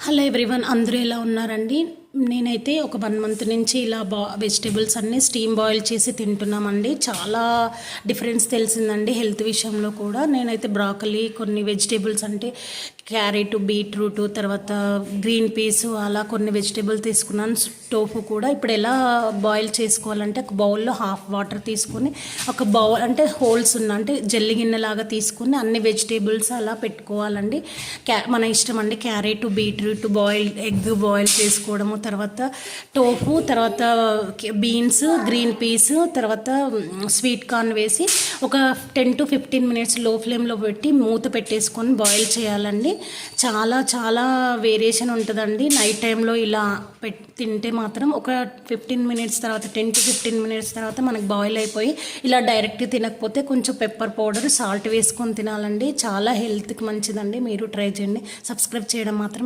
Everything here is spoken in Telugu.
హలో ఎవ్రీవన్, అందరూ ఎలా ఉన్నారండి? నేనైతే ఒక 1 మంత్ నుంచి ఇలా వెజిటేబుల్స్ అన్నీ స్టీమ్ బాయిల్ చేసి తింటున్నామండి. చాలా డిఫరెన్స్ తెలిసిందండి హెల్త్ విషయంలో కూడా. నేనైతే బ్రాకలీ, కొన్ని వెజిటేబుల్స్ అంటే క్యారెట్, బీట్రూట్, తర్వాత గ్రీన్ పీస్, అలా కొన్ని వెజిటేబుల్ తీసుకున్నాను. టోఫు కూడా. ఇప్పుడు ఎలా బాయిల్ చేసుకోవాలంటే, ఒక బౌల్లో హాఫ్ వాటర్ తీసుకొని, ఒక బౌల్ అంటే హోల్స్ ఉన్న అంటే జల్లి గిన్నెలాగా తీసుకొని అన్ని వెజిటేబుల్స్ అలా పెట్టుకోవాలండి. మన ఇష్టం అండి. Carrot, beetroot boil, egg boil చేసుకోవడము, తర్వాత టోఫు, తర్వాత బీన్స్, గ్రీన్ పీస్, తర్వాత స్వీట్ కార్న్ వేసి ఒక 10 to 15 మినిట్స్ లో ఫ్లేమ్లో పెట్టి మూత పెట్టేసుకొని బాయిల్ చేయాలండి. చాలా చాలా వేరియేషన్ ఉంటుందండి. నైట్ టైంలో ఇలా తింటే మాత్రం ఒక 15 మినిట్స్ తర్వాత, 10 to 15 మినిట్స్ తర్వాత మనకు బాయిల్ అయిపోయి, ఇలా డైరెక్ట్ తినకపోతే కొంచెం పెప్పర్ పౌడర్, సాల్ట్ వేసుకొని తినాలండి. చాలా హెల్త్కి మంచిదండి. మీరు ట్రై చేయండి. సబ్స్క్రైబ్ చేయడం మాత్రం